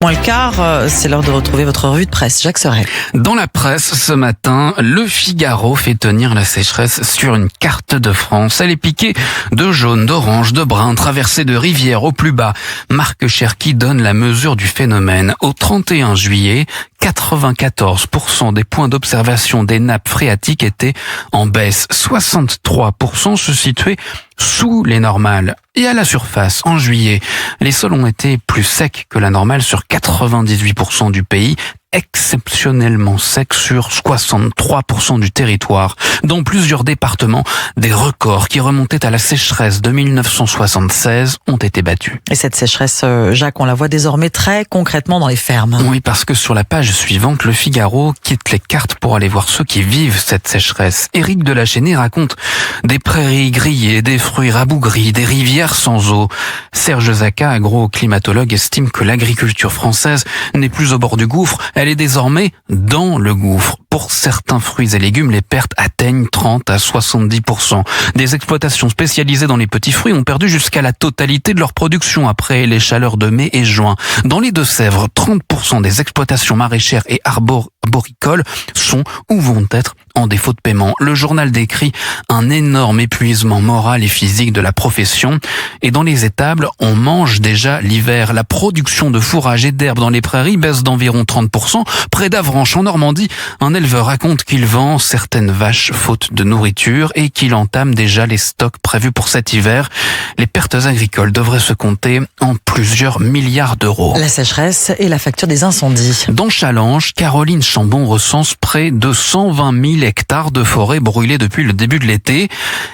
Moins le quart, c'est l'heure de retrouver votre revue de presse. Jacques Serret. Dans la presse, ce matin, Le Figaro fait tenir la sécheresse sur une carte de France. Elle est piquée de jaune, d'orange, de brun, traversée de rivières au plus bas. Marc Cherki donne la mesure du phénomène. Au 31 juillet, 94% des points d'observation des nappes phréatiques étaient en baisse. 63% se situaient sous les normales. Et à la surface, en juillet, les sols ont été plus secs que la normale sur 98% du pays, exceptionnellement secs sur 63% du territoire. Dans plusieurs départements, des records qui remontaient à la sécheresse de 1976 ont été battus. Et cette sécheresse, Jacques, on la voit désormais très concrètement dans les fermes. Oui, parce que sur la page suivante, Le Figaro quitte les cartes pour aller voir ceux qui vivent cette sécheresse. Éric Delachesnais raconte des prairies grillées, des fruits rabougris, des rivières sans eau. Serge Zaka, agro-climatologue, estime que l'agriculture française n'est plus au bord du gouffre, elle est désormais dans le gouffre. Pour certains fruits et légumes, les pertes atteignent 30 à 70%. Des exploitations spécialisées dans les petits fruits ont perdu jusqu'à la totalité de leur production après les chaleurs de mai et juin. Dans les Deux-Sèvres, 30% des exploitations maraîchères et arboricoles sont ou vont être en défaut de paiement. Le journal décrit un énorme épuisement moral et physique de la profession. Et dans les étables, on mange déjà l'hiver. La production de fourrage et d'herbe dans les prairies baisse d'environ 30%. Près d'Avranches, en Normandie, un éleveur raconte qu'il vend certaines vaches faute de nourriture et qu'il entame déjà les stocks prévus pour cet hiver. Les pertes agricoles devraient se compter en plusieurs milliards d'euros. La sécheresse et la facture des incendies. Dans Challenge, Caroline Chambon recense près de 120 000 hectares de forêt brûlés depuis le début de l'été.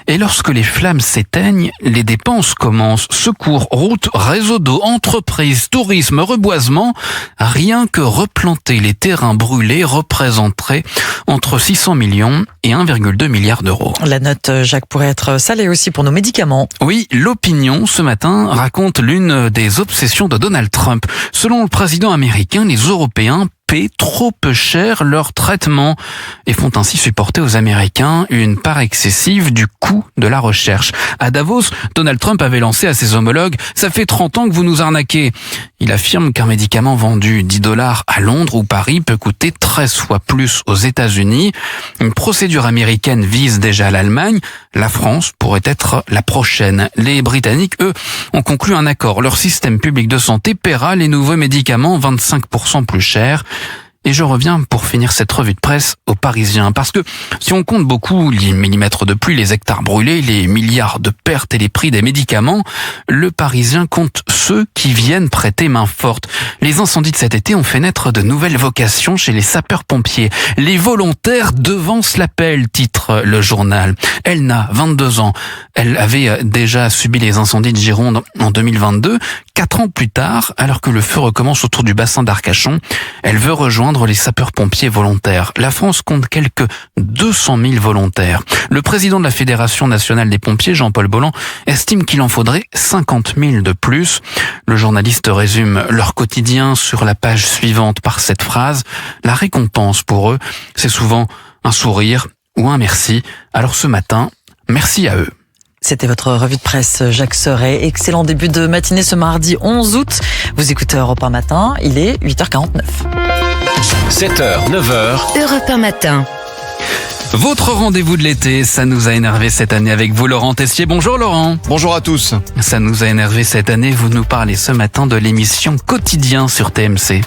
Et lorsque les flammes s'éteignent, les dépenses commencent. Secours, routes, réseau d'eau, entreprises, tourisme, reboisement. Rien que replanter les terrains brûlés représenterait entre 600 millions et 1,2 milliard d'euros. La note, Jacques, pourrait être salée aussi pour nos médicaments. Oui, l'opinion, ce matin, raconte l'une des obsessions de Donald Trump. Selon le président américain, les Européens paient trop peu cher leur traitement et font ainsi supporter aux Américains une part excessive du coût de la recherche. À Davos, Donald Trump avait lancé à ses homologues « Ça fait 30 ans que vous nous arnaquez ». Il affirme qu'un médicament vendu 10 $ à Londres ou Paris peut coûter 13 fois plus aux États-Unis. Une procédure américaine vise déjà l'Allemagne. La France pourrait être la prochaine. Les Britanniques, eux, ont conclu un accord. Leur système public de santé paiera les nouveaux médicaments 25% plus chers. Et je reviens pour finir cette revue de presse aux Parisiens. Parce que si on compte beaucoup les millimètres de pluie, les hectares brûlés, les milliards de pertes et les prix des médicaments, le Parisien compte ceux qui viennent prêter main forte. Les incendies de cet été ont fait naître de nouvelles vocations chez les sapeurs-pompiers. Les volontaires devancent l'appel, titre le journal. Elna, 22 ans. Elle avait déjà subi les incendies de Gironde en 2022. 4 ans plus tard, alors que le feu recommence autour du bassin d'Arcachon, elle veut rejoindre les sapeurs-pompiers volontaires. La France compte quelques 200 000 volontaires. Le président de la Fédération nationale des pompiers, Jean-Paul Bolland, estime qu'il en faudrait 50 000 de plus. Le journaliste résume leur quotidien sur la page suivante par cette phrase. La récompense pour eux, c'est souvent un sourire ou un merci. Alors ce matin, merci à eux. C'était votre revue de presse, Jacques Serret. Excellent début de matinée ce mardi 11 août. Vous écoutez Europe 1 Matin, il est 8h49. 7h, 9h. Europe 1 Matin. Votre rendez-vous de l'été, ça nous a énervé cette année avec vous, Laurent Tessier. Bonjour Laurent. Bonjour à tous. Ça nous a énervé cette année, vous nous parlez ce matin de l'émission Quotidien sur TMC.